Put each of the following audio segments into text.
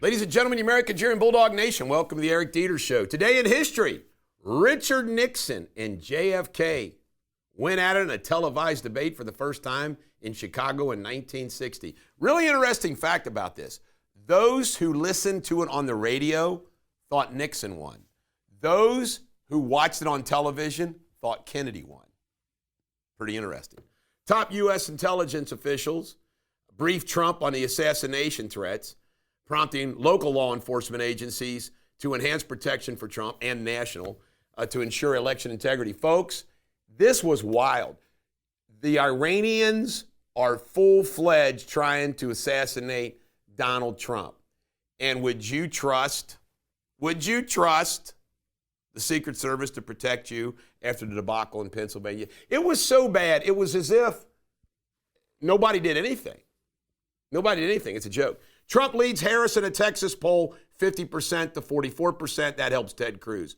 Ladies and gentlemen, the American Cheering Bulldog Nation, welcome to the Eric Deters Show. Today in history, Richard Nixon and JFK went at it in a televised debate for the first time in Chicago in 1960. Really interesting fact about this. Those who listened to it on the radio thought Nixon won. Those who watched it on television thought Kennedy won. Pretty interesting. Top U.S. intelligence officials briefed Trump on the assassination threats, prompting local law enforcement agencies to enhance protection for Trump and national to ensure election integrity. Folks, this was wild. The Iranians are full-fledged trying to assassinate Donald Trump. And would you trust the Secret Service to protect you after the debacle in Pennsylvania? It was so bad, it was as if nobody did anything. Nobody did anything. It's a joke. Trump leads Harris in a Texas poll, 50% to 44%. That helps Ted Cruz.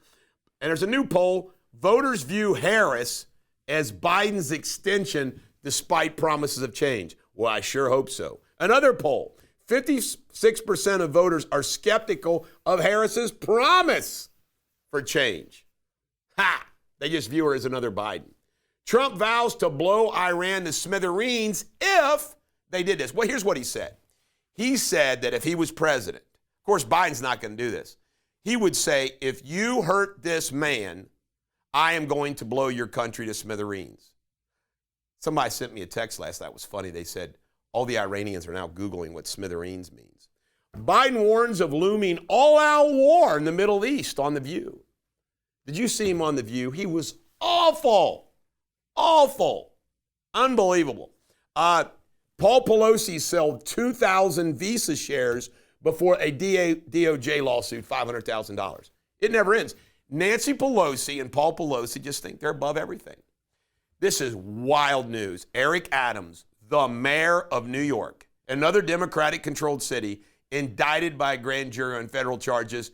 And there's a new poll. Voters view Harris as Biden's extension despite promises of change. Well, I sure hope so. Another poll. 56% of voters are skeptical of Harris's promise for change. Ha! They just view her as another Biden. Trump vows to blow Iran to smithereens if they did this. Well, here's what he said. He said that if he was president, of course, Biden's not going to do this. He would say, if you hurt this man, I am going to blow your country to smithereens. Somebody sent me a text last night. It was funny. They said, all the Iranians are now Googling what smithereens means. Biden warns of looming all-out war in the Middle East on The View. Did you see him on The View? He was awful. Awful. Unbelievable. Paul Pelosi sold 2,000 Visa shares before a DOJ lawsuit, $500,000. It never ends. Nancy Pelosi and Paul Pelosi just think they're above everything. This is wild news. Eric Adams, the mayor of New York, another Democratic-controlled city, indicted by a grand jury on federal charges.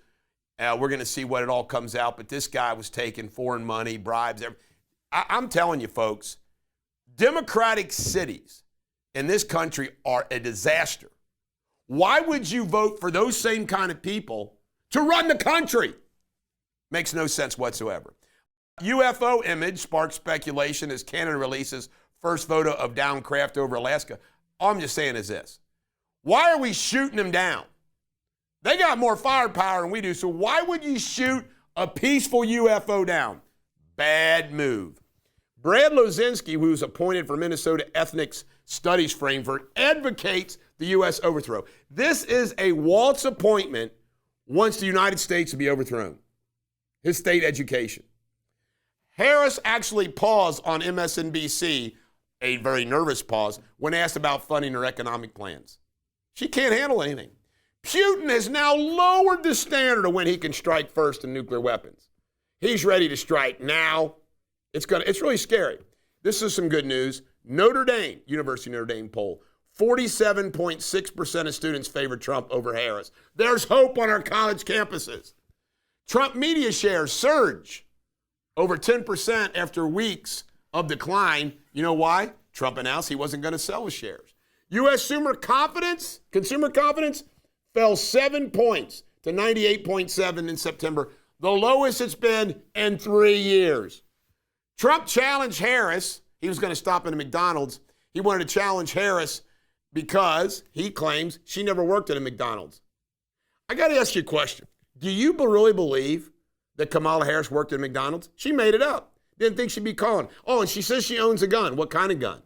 We're going to see what it all comes out, but this guy was taking foreign money, bribes. I'm telling you, folks, Democratic cities in this country are a disaster. Why would you vote for those same kind of people to run the country? Makes no sense whatsoever. UFO image sparks speculation as Canada releases first photo of downed craft over Alaska. All I'm just saying is this. Why are we shooting them down? They got more firepower than we do, so why would you shoot a peaceful UFO down? Bad move. Brad Lozinski, who's appointed for Minnesota Ethnic Studies Framework, advocates the U.S. overthrow. This is a Waltz appointment wants the United States to be overthrown. His state education. Harris actually paused on MSNBC, a very nervous pause, when asked about funding her economic plans. She can't handle anything. Putin has now lowered the standard of when he can strike first in nuclear weapons. He's ready to strike now. It's really scary. This is some good news. Notre Dame, University of Notre Dame poll, 47.6% of students favor Trump over Harris. There's hope on our college campuses. Trump media shares surge over 10% after weeks of decline. You know why? Trump announced he wasn't going to sell his shares. U.S. consumer confidence fell 7 points to 98.7 in September, the lowest it's been in 3 years. Trump challenged Harris. He was going to stop at a McDonald's. He wanted to challenge Harris because he claims she never worked at a McDonald's. I got to ask you a question. Do you really believe that Kamala Harris worked at McDonald's? She made it up. Didn't think she'd be calling. Oh, and she says she owns a gun. What kind of gun?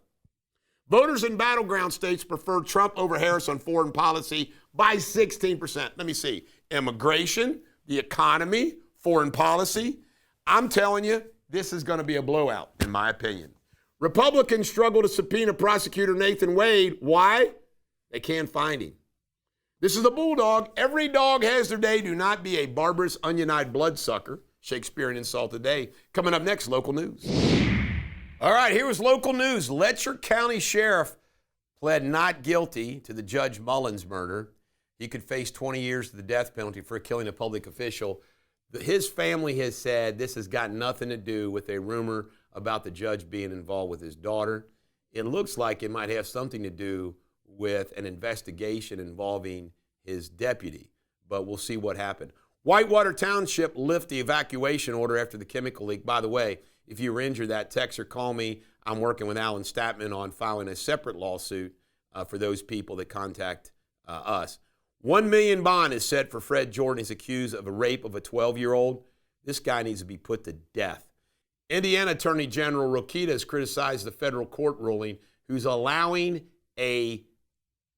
Voters in battleground states prefer Trump over Harris on foreign policy by 16%. Let me see. Immigration, the economy, foreign policy. I'm telling you, this is going to be a blowout, in my opinion. Republicans struggle to subpoena prosecutor Nathan Wade. Why? They can't find him. This is the Bulldog. Every dog has their day. Do not be a barbarous, onion-eyed bloodsucker. Shakespearean insult today. Coming up next, local news. All right, here was local news. Letcher County Sheriff pled not guilty to the Judge Mullins murder. He could face 20 years to the death penalty for killing a public official. His family has said this has got nothing to do with a rumor about the judge being involved with his daughter. It looks like it might have something to do with an investigation involving his deputy. but we'll see what happened. Whitewater Township lift the evacuation order after the chemical leak. By the way, if you were injured, that text or call me. I'm working with Alan Statman on filing a separate lawsuit for those people that contact us. $1 million bond is set for Fred Jordan. He's accused of a rape of a 12-year-old. This guy needs to be put to death. Indiana Attorney General Rokita has criticized the federal court ruling who's allowing a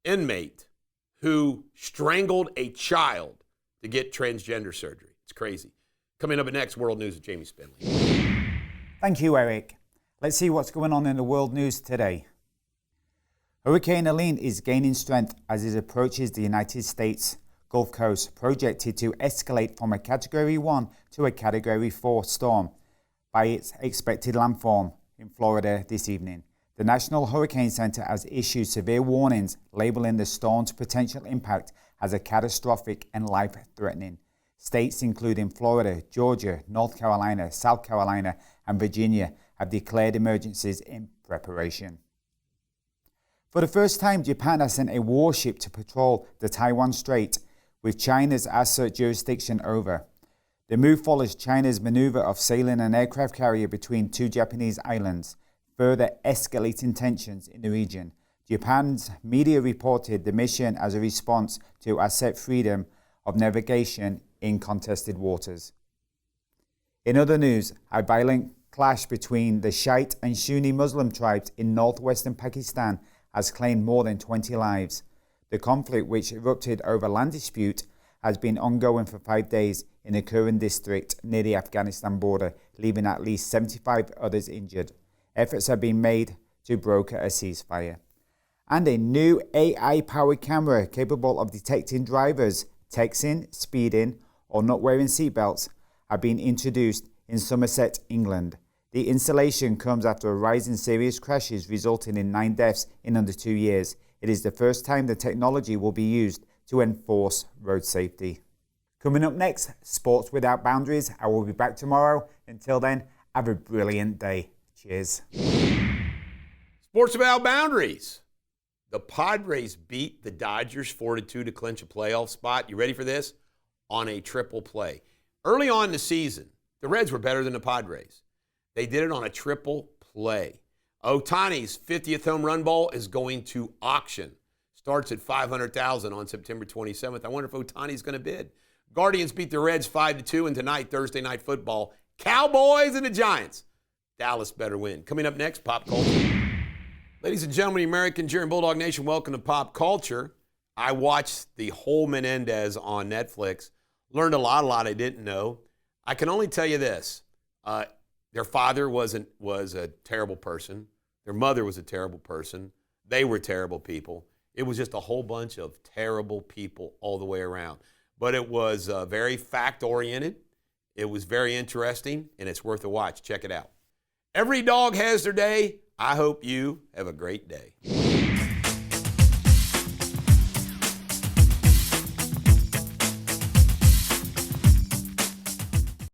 inmate who strangled a child to get transgender surgery. It's crazy. Coming up at next, World News with Jamie Spindley. Thank you, Eric. Let's see what's going on in the world news today. Hurricane Helene is gaining strength as it approaches the United States Gulf Coast, projected to escalate from a Category 1 to a Category 4 storm by its expected landfall in Florida this evening. The National Hurricane Center has issued severe warnings, labeling the storm's potential impact as a catastrophic and life-threatening. States including Florida, Georgia, North Carolina, South Carolina, and Virginia have declared emergencies in preparation. For the first time, Japan has sent a warship to patrol the Taiwan Strait, with China's asserted jurisdiction over. The move follows China's maneuver of sailing an aircraft carrier between two Japanese islands, further escalating tensions in the region. Japan's media reported the mission as a response to assert freedom of navigation in contested waters. In other news, a violent clash between the Shiite and Sunni Muslim tribes in northwestern Pakistan has claimed more than 20 lives. The conflict, which erupted over land dispute, has been ongoing for 5 days in the Kuran district near the Afghanistan border, leaving at least 75 others injured. Efforts have been made to broker a ceasefire. And a new AI-powered camera capable of detecting drivers texting, speeding, or not wearing seatbelts have been introduced in Somerset, England. The installation comes after a rise in serious crashes resulting in 9 deaths in under 2 years. It is the first time the technology will be used to enforce road safety. Coming up next, Sports Without Boundaries. I will be back tomorrow. Until then, have a brilliant day. Cheers. Sports Without Boundaries. The Padres beat the Dodgers 4-2 to clinch a playoff spot. You ready for this? On a triple play. Early on in the season, the Reds were better than the Padres. They did it on a triple play. Ohtani's 50th home run ball is going to auction. Starts at $500,000 on September 27th. I wonder if Ohtani's going to bid. Guardians beat the Reds 5-2, and tonight, Thursday Night Football, Cowboys and the Giants. Dallas better win. Coming up next, Pop Culture. Ladies and gentlemen, American Cheer and Bulldog Nation, welcome to Pop Culture. I watched the whole Menendez on Netflix. Learned a lot I didn't know. I can only tell you this. Their father was a terrible person. Their mother was a terrible person. They were terrible people. It was just a whole bunch of terrible people all the way around. But it was very fact-oriented. It was very interesting, and it's worth a watch. Check it out. Every dog has their day. I hope you have a great day.